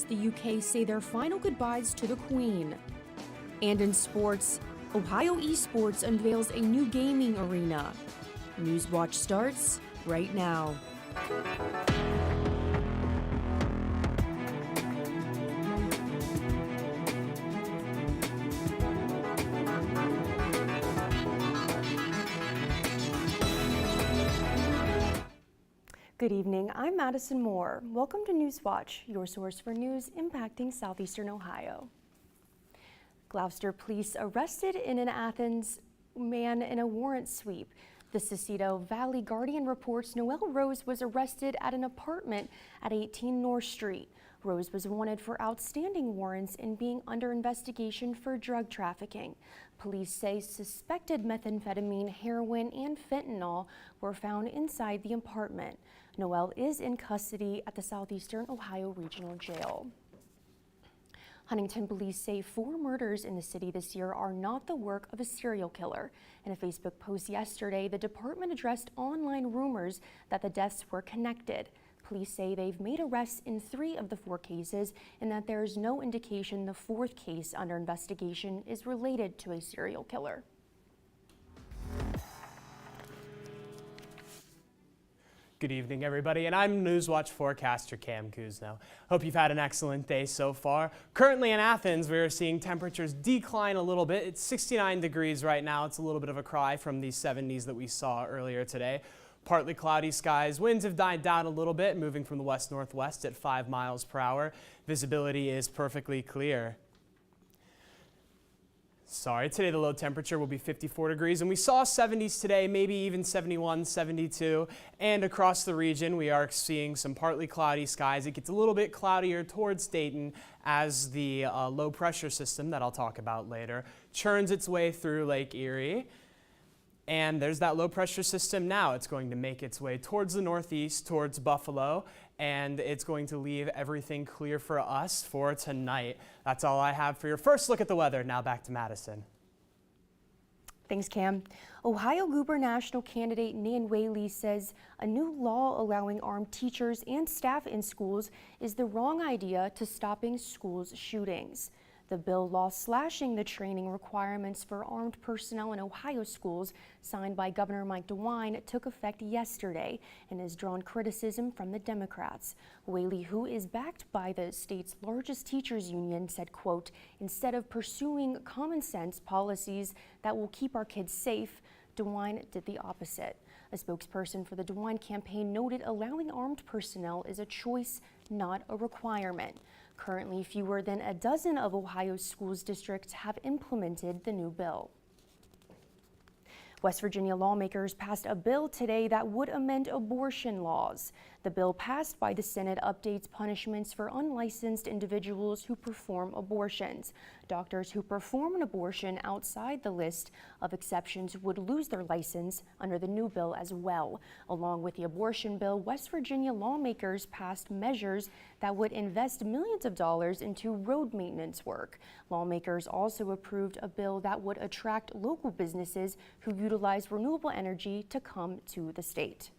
the UK say their final goodbyes to the Queen. And in sports, Ohio Esports unveils a new gaming arena. Newswatch starts right now. Good evening, I'm Madison Moore. Welcome to Newswatch, your source for news impacting southeastern Ohio. Gloucester police arrested an Athens man in a warrant sweep. The Sausalito Valley Guardian reports Noel Rose was arrested at an apartment at 18 North Street. Rose was wanted for outstanding warrants and being under investigation for drug trafficking. Police say suspected methamphetamine, heroin, and fentanyl were found inside the apartment. Noel is in custody at the Southeastern Ohio Regional Jail. Huntington police say 4 murders in the city this year are not the work of a serial killer. In a Facebook post yesterday, the department addressed online rumors that the deaths were connected. Police say they've made arrests in 3 of the 4 cases and that there is no indication the 4th case under investigation is related to a serial killer. Good evening, everybody, and I'm Newswatch forecaster Cam Kuzno. Hope you've had an excellent day so far. Currently in Athens, we are seeing temperatures decline a little bit. It's 69 degrees right now. It's a little bit of a cry from the 70s that we saw earlier today. Partly cloudy skies. Winds have died down a little bit, moving from the west-northwest at 5 miles per hour. Visibility is perfectly clear. Today the low temperature will be 54 degrees, and we saw 70s today, maybe even 71, 72. And across the region, we are seeing some partly cloudy skies. It gets a little bit cloudier towards Dayton as the low pressure system that I'll talk about later churns its way through Lake Erie. And there's that low pressure system now. It's going to make its way towards the northeast, towards Buffalo, and it's going to leave everything clear for us for tonight. That's all I have for your first look at the weather. Now back to Madison. Thanks, Cam. Ohio gubernatorial candidate Nan Whaley says a new law allowing armed teachers and staff in schools is the wrong idea to stopping schools shootings. The bill law slashing the training requirements for armed personnel in Ohio schools, signed by Governor Mike DeWine, took effect yesterday and has drawn criticism from the Democrats. Whaley, who is backed by the state's largest teachers union, said, quote, "Instead of pursuing common sense policies that will keep our kids safe, DeWine did the opposite." A spokesperson for the DeWine campaign noted allowing armed personnel is a choice, not a requirement. Currently, fewer than a dozen of Ohio's schools districts have implemented the new bill. West Virginia lawmakers passed a bill today that would amend abortion laws. The bill passed by the Senate updates punishments for unlicensed individuals who perform abortions. Doctors who perform an abortion outside the list of exceptions would lose their license under the new bill as well. Along with the abortion bill, West Virginia lawmakers passed measures that would invest millions of dollars into road maintenance work. Lawmakers also approved a bill that would attract local businesses who utilize renewable energy to come to the state.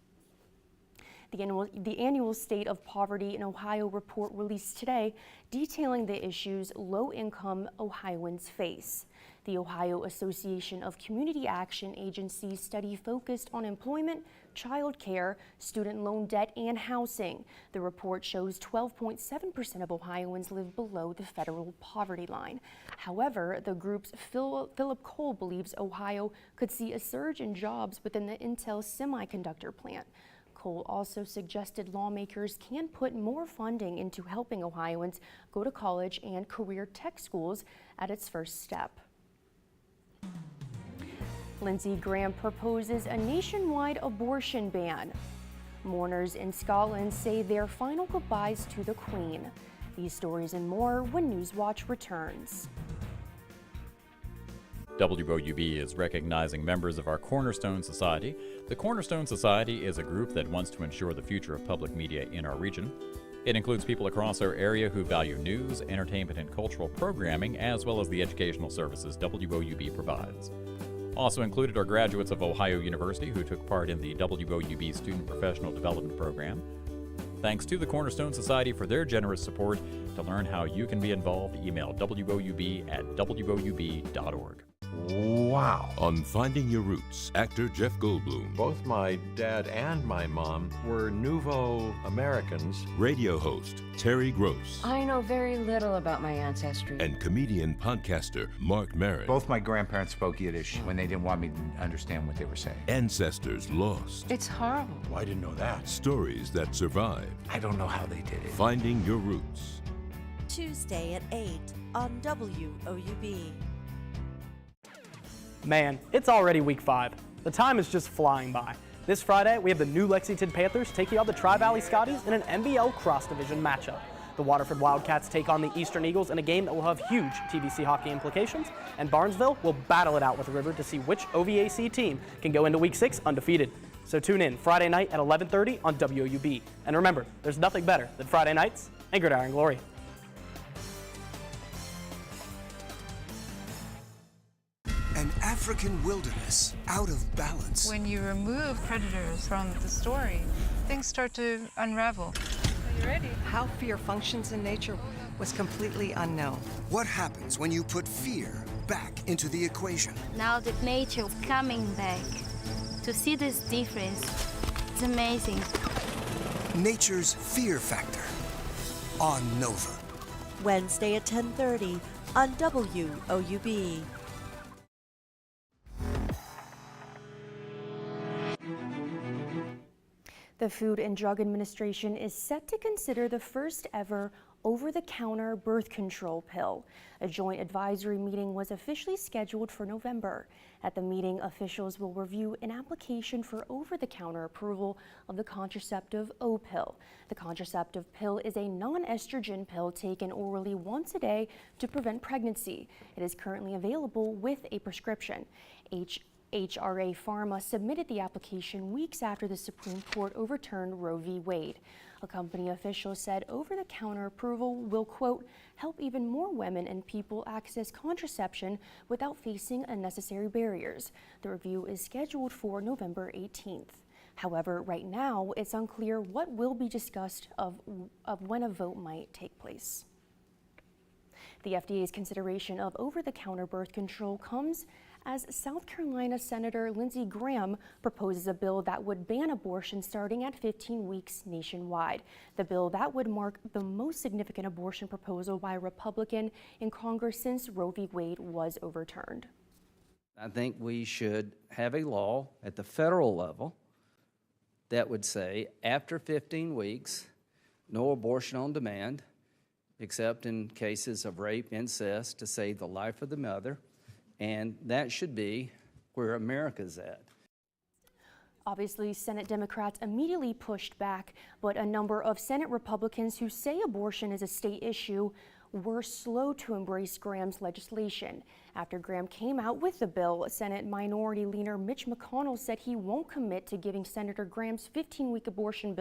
The annual State of Poverty in Ohio report released today detailing the issues low-income Ohioans face. The Ohio Association of Community Action Agencies study focused on employment, child care, student loan debt, and housing. The report shows 12.7% of Ohioans live below the federal poverty line. However, the group's Philip Cole believes Ohio could see a surge in jobs within the Intel semiconductor plant. Cole also suggested lawmakers can put more funding into helping Ohioans go to college and career tech schools at its first step. Lindsey Graham proposes a nationwide abortion ban. Mourners in Scotland say their final goodbyes to the Queen. These stories and more when Newswatch returns. WOUB is recognizing members of our Cornerstone Society. The Cornerstone Society is a group that wants to ensure the future of public media in our region. It includes people across our area who value news, entertainment, and cultural programming, as well as the educational services WOUB provides. Also included are graduates of Ohio University who took part in the WOUB Student Professional Development Program. Thanks to the Cornerstone Society for their generous support. To learn how you can be involved, email woub@woub.org. Wow. On Finding Your Roots, actor Jeff Goldblum, Both my dad and my mom were Nouveau Americans. radio host Terry Gross, I know very little about my ancestry. and comedian podcaster Mark Maron. Both my grandparents spoke Yiddish when they didn't want me to understand what they were saying. Ancestors lost, It's horrible. Well, I didn't know that. stories that survived. I don't know how they did it. Finding Your Roots. Tuesday at 8 on WOUB. Man, it's already week 5. The time is just flying by. This Friday, we have the new Lexington Panthers taking on the Tri-Valley Scotties in an NBL cross-division matchup. The Waterford Wildcats take on the Eastern Eagles in a game that will have huge TVC hockey implications, and Barnesville will battle it out with River to see which OVAC team can go into week 6 undefeated. So tune in Friday night at 11:30 on WOUB. And remember, there's nothing better than Friday nights and Gridiron Glory. An African wilderness out of balance. When you remove predators from the story, things start to unravel. Are you ready? How fear functions in nature was completely unknown. What happens when you put fear back into the equation? Now that nature is coming back, to see this difference, it's amazing. Nature's Fear Factor on Nova. Wednesday at 10:30 on WOUB. The Food and Drug Administration is set to consider the first ever over-the-counter birth control pill. A joint advisory meeting was officially scheduled for November. At the meeting, officials will review an application for over-the-counter approval of the contraceptive O pill. The contraceptive pill is a non-estrogen pill taken orally once a day to prevent pregnancy. It is currently available with a prescription. HRA Pharma submitted the application weeks after the Supreme Court overturned Roe v. Wade. A company official said over-the-counter approval will, quote, help even more women and people access contraception without facing unnecessary barriers. The review is scheduled for November 18th. However, right now, it's unclear what will be discussed of when a vote might take place. The FDA's consideration of over-the-counter birth control comes as South Carolina Senator Lindsey Graham proposes a bill that would ban abortion starting at 15 weeks nationwide. The bill that would mark the most significant abortion proposal by a Republican in Congress since Roe v. Wade was overturned. I think we should have a law at the federal level that would say after 15 weeks, no abortion on demand, except in cases of rape, incest, to save the life of the mother. And that should be where America's at. Obviously, Senate Democrats immediately pushed back, but a number of Senate Republicans who say abortion is a state issue were slow to embrace Graham's legislation. After Graham came out with the bill, Senate Minority Leader Mitch McConnell said he won't commit to giving Senator Graham's 15-week abortion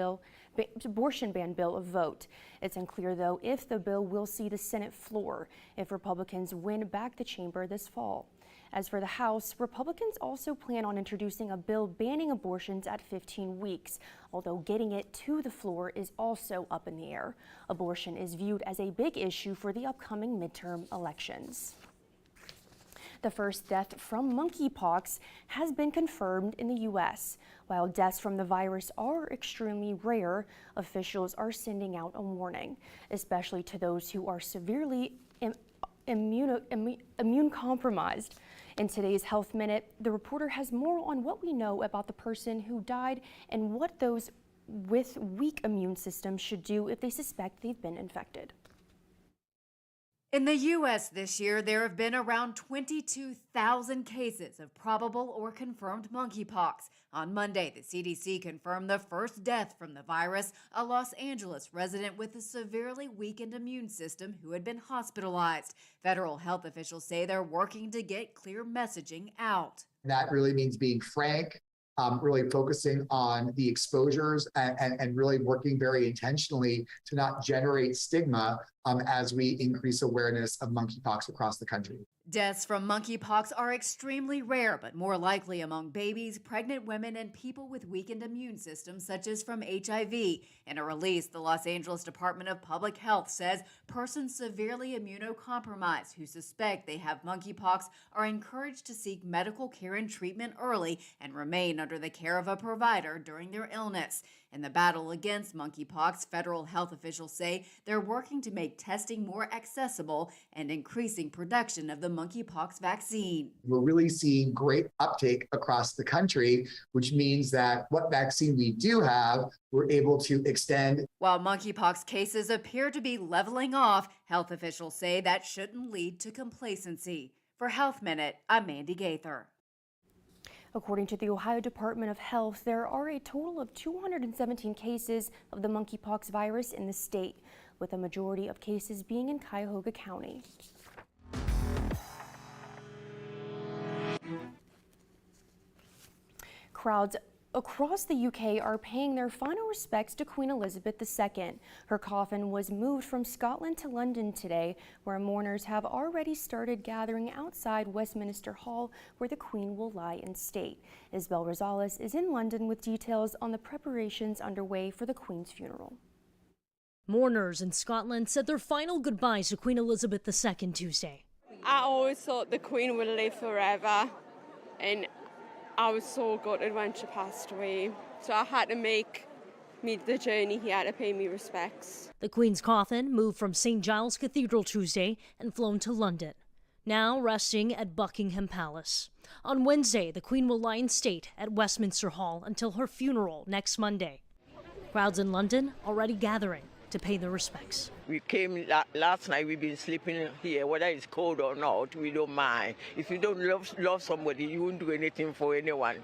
ban bill a vote. It's unclear, though, if the bill will see the Senate floor if Republicans win back the chamber this fall. As for the House, Republicans also plan on introducing a bill banning abortions at 15 weeks, although getting it to the floor is also up in the air. Abortion is viewed as a big issue for the upcoming midterm elections. The first death from monkeypox has been confirmed in the U.S. While deaths from the virus are extremely rare, officials are sending out a warning, especially to those who are severely immune compromised. In today's Health Minute, the reporter has more on what we know about the person who died and what those with weak immune systems should do if they suspect they've been infected. In the U.S. this year, there have been around 22,000 cases of probable or confirmed monkeypox. On Monday, the CDC confirmed the first death from the virus, a Los Angeles resident with a severely weakened immune system who had been hospitalized. Federal health officials say they're working to get clear messaging out. That really means being frank, really focusing on the exposures and really working very intentionally to not generate stigma as we increase awareness of monkeypox across the country. Deaths from monkeypox are extremely rare, but more likely among babies, pregnant women, and people with weakened immune systems, such as from HIV. In a release, the Los Angeles Department of Public Health says persons severely immunocompromised who suspect they have monkeypox are encouraged to seek medical care and treatment early and remain under the care of a provider during their illness. In the battle against monkeypox, federal health officials say they're working to make testing more accessible and increasing production of the monkeypox vaccine. We're really seeing great uptake across the country, which means that what vaccine we do have, we're able to extend. While monkeypox cases appear to be leveling off, health officials say that shouldn't lead to complacency. For Health Minute, I'm Mandy Gaither. According to the Ohio Department of Health, there are a total of 217 cases of the monkeypox virus in the state, with a majority of cases being in Cuyahoga County. Crowds across the UK are paying their final respects to Queen Elizabeth II. Her coffin was moved from Scotland to London today, where mourners have already started gathering outside Westminster Hall, where the Queen will lie in state. Isabel Rosales is in London with details on the preparations underway for the Queen's funeral. Mourners in Scotland said their final goodbyes to Queen Elizabeth II Tuesday. I always thought the Queen would live forever, and I was so gutted when she passed away, so I had to make the journey here to pay me respects. The Queen's coffin moved from St. Giles Cathedral Tuesday and flown to London, now resting at Buckingham Palace. On Wednesday, the Queen will lie in state at Westminster Hall until her funeral next Monday. Crowds in London already gathering to pay their respects. We came last night, we've been sleeping here, whether it's cold or not, we don't mind. If you don't love somebody, you won't do anything for anyone.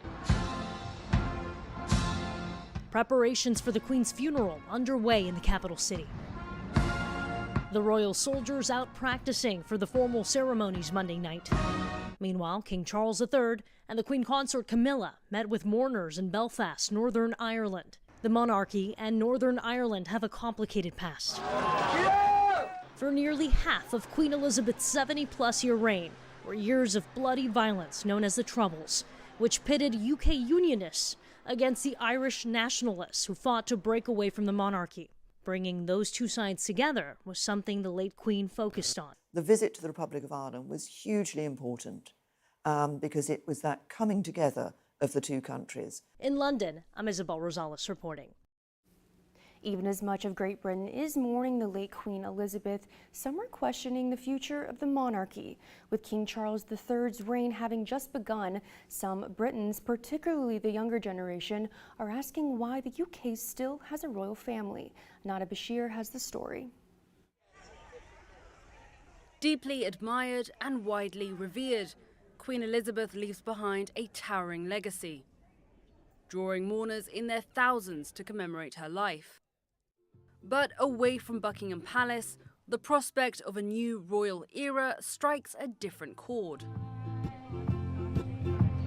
Preparations for the Queen's funeral underway in the capital city. The royal soldiers out practicing for the formal ceremonies Monday night. Meanwhile, King Charles III and the Queen Consort Camilla met with mourners in Belfast, Northern Ireland. The monarchy and Northern Ireland have a complicated past. For nearly half of Queen Elizabeth's 70-plus-year reign were years of bloody violence known as the Troubles, which pitted UK Unionists against the Irish nationalists who fought to break away from the monarchy. Bringing those two sides together was something the late Queen focused on. The visit to the Republic of Ireland was hugely important because it was that coming together of the two countries. In London, I'm Isabel Rosales reporting. Even as much of Great Britain is mourning the late Queen Elizabeth, some are questioning the future of the monarchy. With King Charles III's reign having just begun, some Britons, particularly the younger generation, are asking why the UK still has a royal family. Nada Bashir has the story. Deeply admired and widely revered, Queen Elizabeth leaves behind a towering legacy, drawing mourners in their thousands to commemorate her life. But away from Buckingham Palace, the prospect of a new royal era strikes a different chord.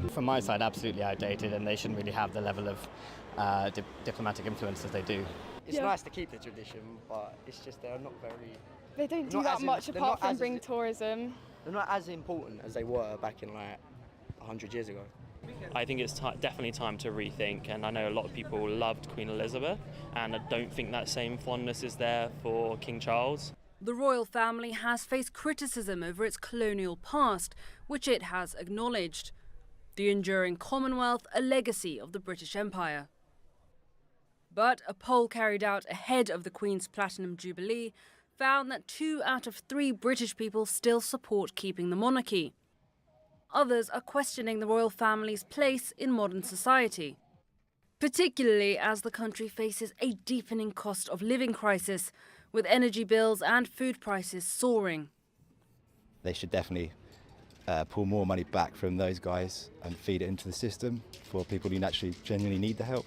From my side, absolutely outdated, and they shouldn't really have the level of diplomatic influence as they do. It's nice to keep the tradition, but it's just they're not very... They don't do that much apart from bring tourism. They're not as important as they were back in like 100 years ago. I think it's definitely time to rethink, and I know a lot of people loved Queen Elizabeth, and I don't think that same fondness is there for King Charles. The royal family has faced criticism over its colonial past, which it has acknowledged. The enduring Commonwealth, a legacy of the British Empire. But a poll carried out ahead of the Queen's Platinum Jubilee found that 2 out of 3 British people still support keeping the monarchy. Others are questioning the royal family's place in modern society, particularly as the country faces a deepening cost of living crisis, with energy bills and food prices soaring. They should definitely pull more money back from those guys and feed it into the system for people who actually genuinely need the help.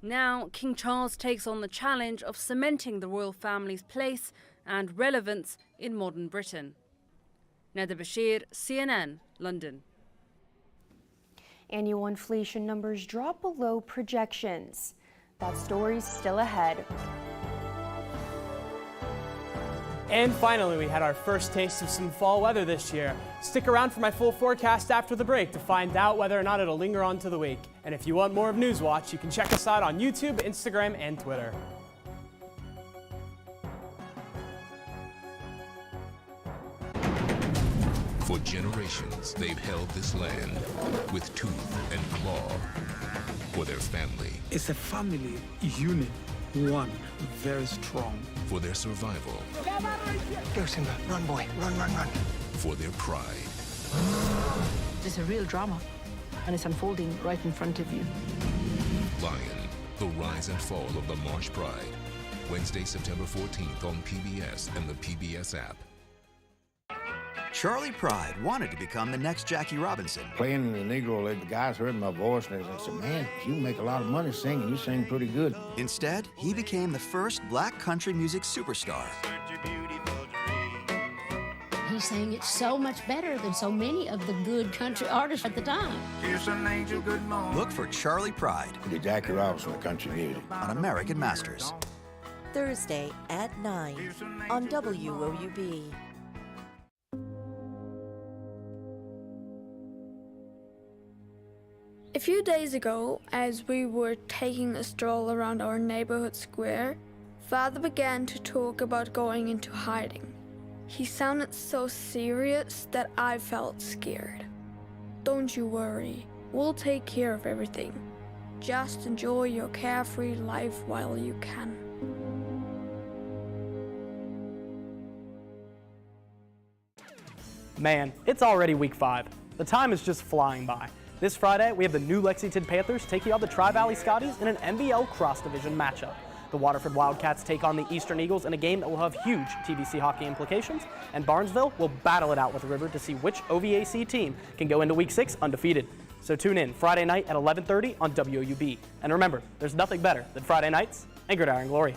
Now, King Charles takes on the challenge of cementing the royal family's place and relevance in modern Britain. Nada Bashir, CNN, London. Annual inflation numbers drop below projections. That story's still ahead. And finally, we had our first taste of some fall weather this year. Stick around for my full forecast after the break to find out whether or not it'll linger on to the week. And if you want more of Newswatch, you can check us out on YouTube, Instagram, and Twitter. For generations, they've held this land with tooth and claw for their family. It's a family unit, one, very strong. For their survival. Go, Simba. Run, boy. Run, run, run. For their pride. It's a real drama, and it's unfolding right in front of you. Lion, the rise and fall of the Marsh Pride. Wednesday, September 14th on PBS and the PBS app. Charlie Pride wanted to become the next Jackie Robinson. Playing in the Negro League, the guys heard my voice and they said, man, you make a lot of money singing. You sing pretty good. Instead, he became the first black country music superstar. He sang it so much better than so many of the good country artists at the time. Look for Charlie Pride. The Jackie Robinson of country music. On American Masters. Thursday at 9 on WOUB. A few days ago, as we were taking a stroll around our neighborhood square, Father began to talk about going into hiding. He sounded so serious that I felt scared. Don't you worry, we'll take care of everything. Just enjoy your carefree life while you can. Man, it's already week 5. The time is just flying by. This Friday, we have the new Lexington Panthers taking on the Tri-Valley Scotties in an NBL cross-division matchup. The Waterford Wildcats take on the Eastern Eagles in a game that will have huge TVC hockey implications, and Barnesville will battle it out with the River to see which OVAC team can go into Week 6 undefeated. So tune in Friday night at 11:30 on WOUB. And remember, there's nothing better than Friday nights and Gridiron Glory.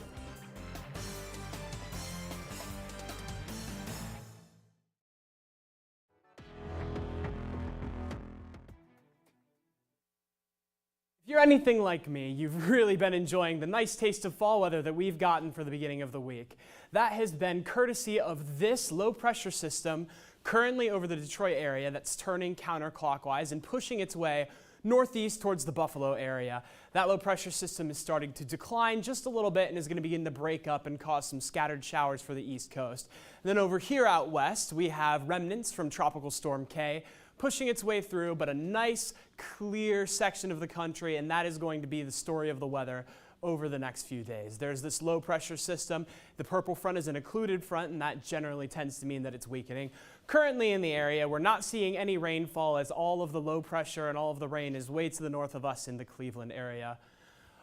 If you're anything like me, you've really been enjoying the nice taste of fall weather that we've gotten for the beginning of the week. That has been courtesy of this low pressure system currently over the Detroit area that's turning counterclockwise and pushing its way northeast towards the Buffalo area. That low pressure system is starting to decline just a little bit and is going to begin to break up and cause some scattered showers for the East Coast. And then over here out west, we have remnants from Tropical Storm K pushing its way through, but a nice, clear section of the country, and that is going to be the story of the weather over the next few days. There's this low pressure system. The purple front is an occluded front, and that generally tends to mean that it's weakening. Currently in the area, we're not seeing any rainfall as all of the low pressure and all of the rain is way to the north of us in the Cleveland area.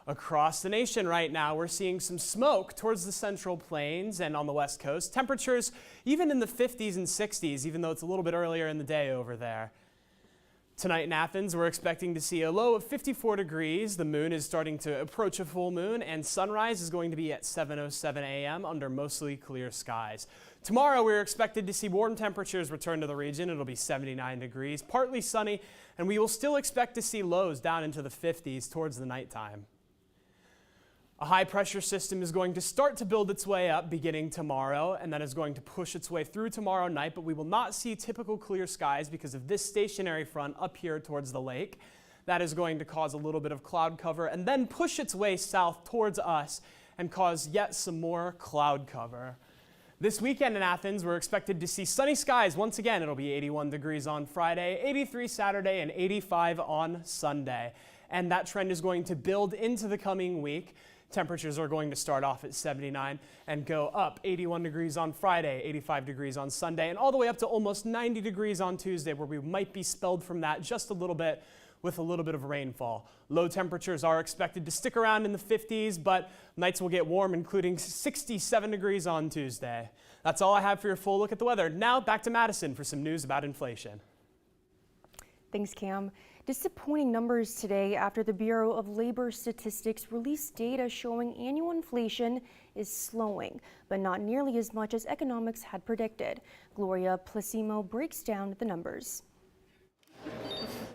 Across the nation right now, we're seeing some smoke towards the Central Plains and on the West Coast. Temperatures even in the 50s and 60s, even though it's a little bit earlier in the day over there. Tonight in Athens, we're expecting to see a low of 54 degrees. The moon is starting to approach a full moon, and sunrise is going to be at 7:07 a.m. under mostly clear skies. Tomorrow, we're expected to see warm temperatures return to the region. It'll be 79 degrees, partly sunny, and we will still expect to see lows down into the 50s towards the nighttime. A high-pressure system is going to start to build its way up beginning tomorrow, and then is going to push its way through tomorrow night, but we will not see typical clear skies because of this stationary front up here towards the lake. That is going to cause a little bit of cloud cover and then push its way south towards us and cause yet some more cloud cover. This weekend in Athens, we're expected to see sunny skies. Once again, it'll be 81 degrees on Friday, 83 Saturday, and 85 on Sunday. And that trend is going to build into the coming week. Temperatures are going to start off at 79 and go up 81 degrees on Friday, 85 degrees on Sunday, and all the way up to almost 90 degrees on Tuesday, where we might be spelled from that just a little bit with a little bit of rainfall. Low temperatures are expected to stick around in the 50s, but nights will get warm, including 67 degrees on Tuesday. That's all I have for your full look at the weather. Now back to Madison for some news about inflation. Thanks, Cam. Disappointing numbers today after the Bureau of Labor Statistics released data showing annual inflation is slowing, but not nearly as much as economics had predicted. Gloria Placimo breaks down the numbers.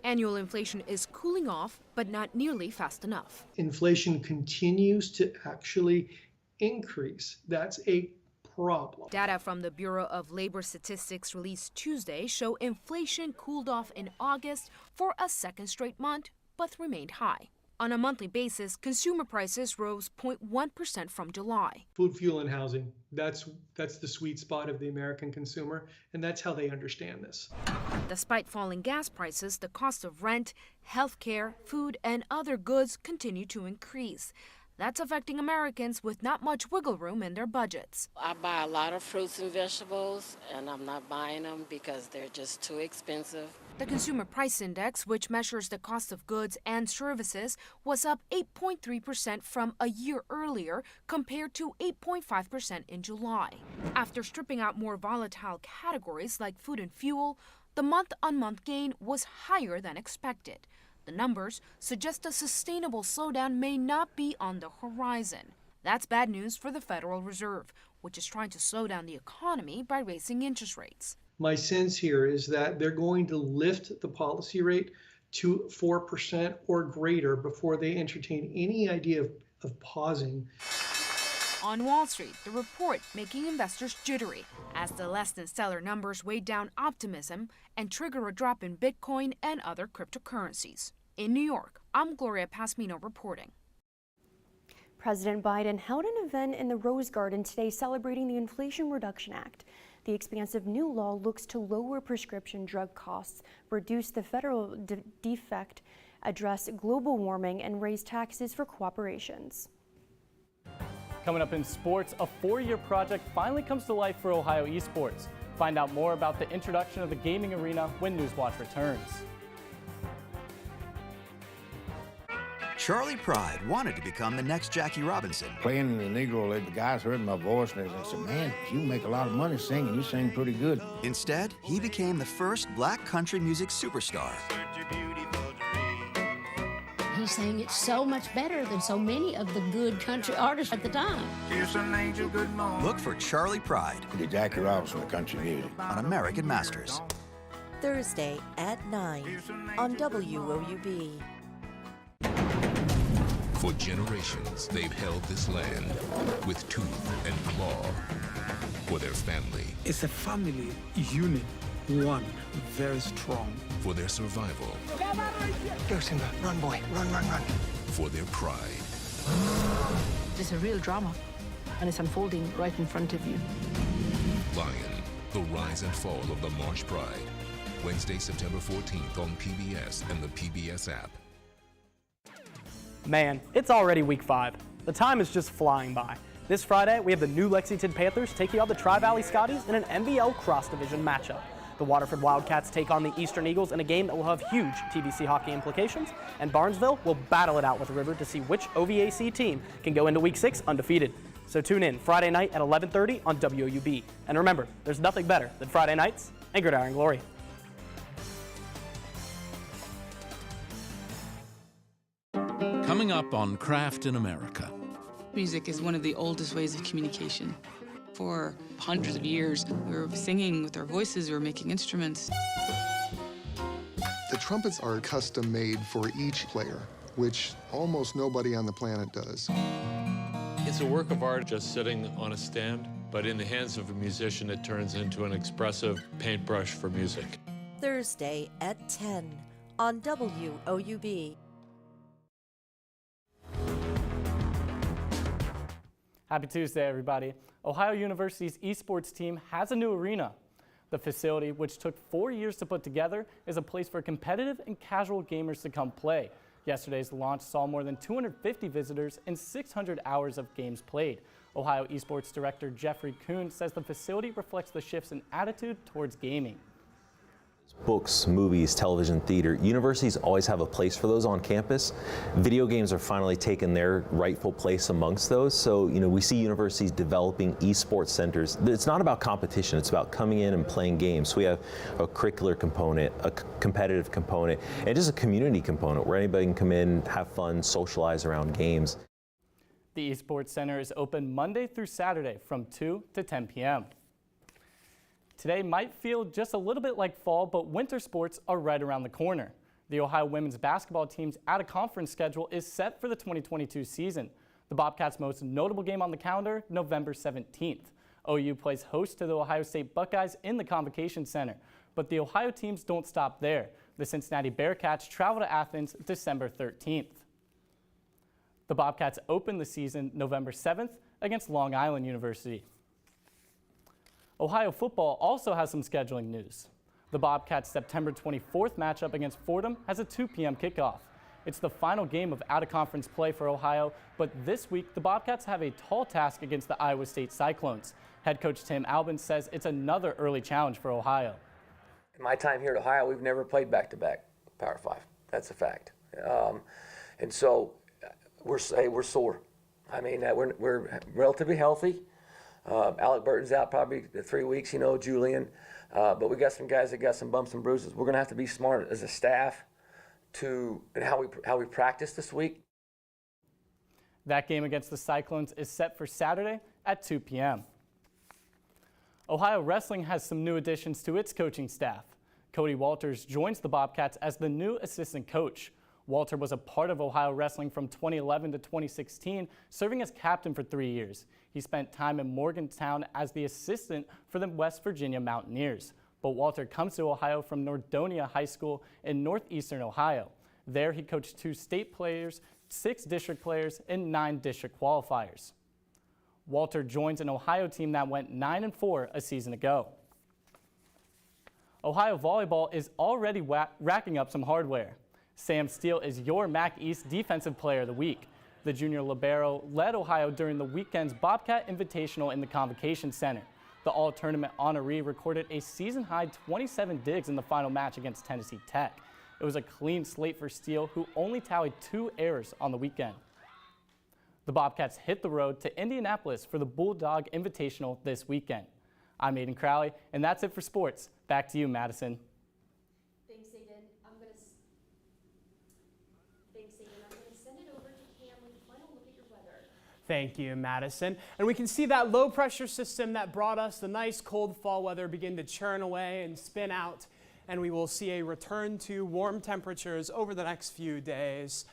Annual inflation is cooling off, but not nearly fast enough. Inflation continues to actually increase. That's a problem. Data from the Bureau of Labor Statistics released Tuesday show inflation cooled off in August for a second straight month, but remained high. On a monthly basis, consumer prices rose 0.1% from July. Food, fuel, and housing, that's the sweet spot of the American consumer, and that's how they understand this. Despite falling gas prices, the cost of rent, healthcare, food, and other goods continue to increase. That's affecting Americans with not much wiggle room in their budgets. I buy a lot of fruits and vegetables, and I'm not buying them because they're just too expensive. The Consumer Price Index, which measures the cost of goods and services, was up 8.3% from a year earlier compared to 8.5% in July. After stripping out more volatile categories like food and fuel, the month-on-month gain was higher than expected. The numbers suggest a sustainable slowdown may not be on the horizon. That's bad news for the Federal Reserve, which is trying to slow down the economy by raising interest rates. My sense here is that they're going to lift the policy rate to 4% or greater before they entertain any idea of pausing. On Wall Street, the report making investors jittery as the less-than-stellar numbers weigh down optimism and trigger a drop in Bitcoin and other cryptocurrencies. In New York, I'm Gloria Pasmino reporting. President Biden held an event in the Rose Garden today celebrating the Inflation Reduction Act. The expansive new law looks to lower prescription drug costs, reduce the federal deficit, address global warming, and raise taxes for corporations. Coming up in sports, a 4-year project finally comes to life for Ohio esports. Find out more about the introduction of the gaming arena when Newswatch returns. Charlie Pride wanted to become the next Jackie Robinson. Playing in the Negro League, the guys heard my voice and they said, man, you make a lot of money singing. You sing pretty good. Instead, he became the first black country music superstar. He sang it so much better than so many of the good country artists at the time. Look for Charlie Pride. The Jackie Robinson of country music. On American Masters. Thursday at 9 on WOUB. For generations, they've held this land with tooth and claw for their family. It's a family unit, one, very strong. For their survival. Go, Simba. Run, boy. Run, run, run. For their pride. It's a real drama, and it's unfolding right in front of you. Lion, the rise and fall of the Marsh Pride. Wednesday, September 14th on PBS and the PBS app. Man, it's already week 5. The time is just flying by. This Friday, we have the new Lexington Panthers taking on the Tri-Valley Scotties in an NBL cross-division matchup. The Waterford Wildcats take on the Eastern Eagles in a game that will have huge TVC hockey implications, and Barnesville will battle it out with River to see which OVAC team can go into week 6 undefeated. So tune in Friday night at 11:30 on WOUB. And remember, there's nothing better than Friday nights and Gridiron Glory. Coming up on Craft in America. Music is one of the oldest ways of communication. For hundreds of years, we were singing with our voices, we were making instruments. The trumpets are custom made for each player, which almost nobody on the planet does. It's a work of art just sitting on a stand, but in the hands of a musician, it turns into an expressive paintbrush for music. Thursday at 10 on WOUB. Happy Tuesday, everybody. Ohio University's esports team has a new arena. The facility, which took 4 years to put together, is a place for competitive and casual gamers to come play. Yesterday's launch saw more than 250 visitors and 600 hours of games played. Ohio esports director Jeffrey Kuhn says the facility reflects the shifts in attitude towards gaming. Books, movies, television, theater, universities always have a place for those on campus. Video games are finally taking their rightful place amongst those. So, we see universities developing esports centers. It's not about competition, it's about coming in and playing games. So we have a curricular component, a competitive component, and just a community component where anybody can come in, have fun, socialize around games. The esports center is open Monday through Saturday from 2 to 10 p.m. Today might feel just a little bit like fall, but winter sports are right around the corner. The Ohio women's basketball team's out-of-conference schedule is set for the 2022 season. The Bobcats' most notable game on the calendar, November 17th. OU plays host to the Ohio State Buckeyes in the Convocation Center. But the Ohio teams don't stop there. The Cincinnati Bearcats travel to Athens December 13th. The Bobcats open the season November 7th against Long Island University. Ohio football also has some scheduling news. The Bobcats' September 24th matchup against Fordham has a 2 p.m. kickoff. It's the final game of out-of-conference play for Ohio, but this week the Bobcats have a tall task against the Iowa State Cyclones. Head coach Tim Albin says it's another early challenge for Ohio. In my time here at Ohio, we've never played back-to-back Power 5. That's a fact. And so we're sore. I mean, we're relatively healthy. Alec Burton's out probably 3 weeks, Julian. But we got some guys that got some bumps and bruises. We're going to have to be smart as a staff and how we practice this week. That game against the Cyclones is set for Saturday at 2 p.m. Ohio Wrestling has some new additions to its coaching staff. Cody Walters joins the Bobcats as the new assistant coach. Walter was a part of Ohio Wrestling from 2011 to 2016, serving as captain for 3 years. He spent time in Morgantown as the assistant for the West Virginia Mountaineers. But Walter comes to Ohio from Nordonia High School in northeastern Ohio. There he coached 2 state players, 6 district players, and 9 district qualifiers. Walter joins an Ohio team that went 9-4 a season ago. Ohio volleyball is already racking up some hardware. Sam Steele is your MAC East Defensive Player of the Week. The junior libero led Ohio during the weekend's Bobcat Invitational in the Convocation Center. The all-tournament honoree recorded a season-high 27 digs in the final match against Tennessee Tech. It was a clean slate for Steele, who only tallied 2 errors on the weekend. The Bobcats hit the road to Indianapolis for the Bulldog Invitational this weekend. I'm Aiden Crowley, and that's it for sports. Back to you, Madison. Thanks, Aiden. I'm going to send it over to Cam with a final look at your weather. Thank you, Madison. And we can see that low pressure system that brought us the nice cold fall weather begin to churn away and spin out. And we will see a return to warm temperatures over the next few days.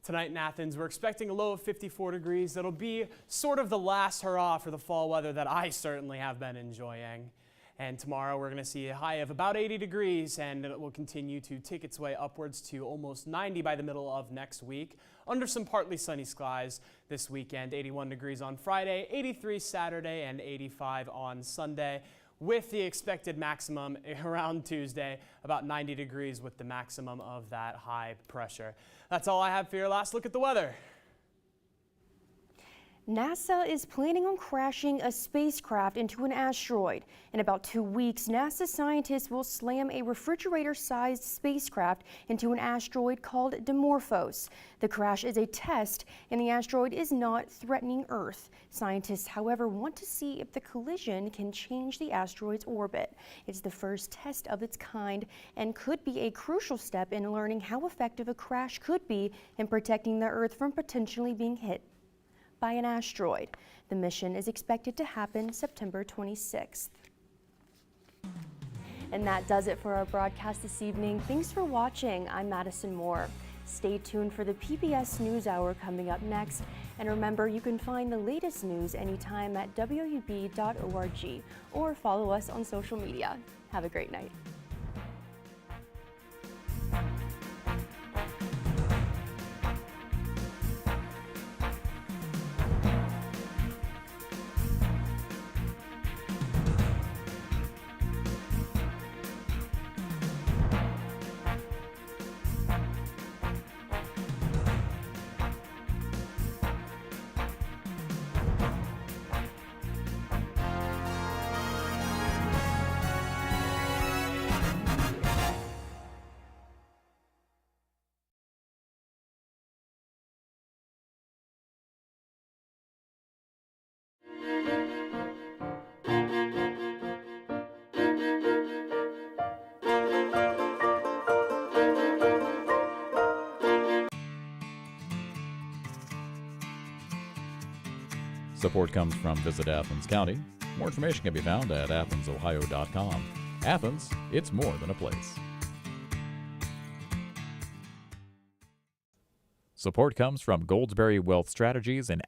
Tonight in Athens, we're expecting a low of 54 degrees. That'll be sort of the last hurrah for the fall weather that I certainly have been enjoying. And tomorrow we're going to see a high of about 80 degrees, and it will continue to tick its way upwards to almost 90 by the middle of next week, under some partly sunny skies this weekend. 81 degrees on Friday, 83 Saturday, and 85 on Sunday, with the expected maximum around Tuesday, about 90 degrees with the maximum of that high pressure. That's all I have for your last look at the weather. NASA is planning on crashing a spacecraft into an asteroid. In about 2 weeks, NASA scientists will slam a refrigerator-sized spacecraft into an asteroid called Dimorphos. The crash is a test, and the asteroid is not threatening Earth. Scientists, however, want to see if the collision can change the asteroid's orbit. It's the first test of its kind and could be a crucial step in learning how effective a crash could be in protecting the Earth from potentially being hit by an asteroid. The mission is expected to happen September 26th. And that does it for our broadcast this evening. Thanks for watching. I'm Madison Moore. Stay tuned for the PBS NewsHour coming up next. And remember, you can find the latest news anytime at woub.org or follow us on social media. Have a great night. Support comes from Visit Athens County. More information can be found at AthensOhio.com. Athens, it's more than a place. Support comes from Goldsberry Wealth Strategies and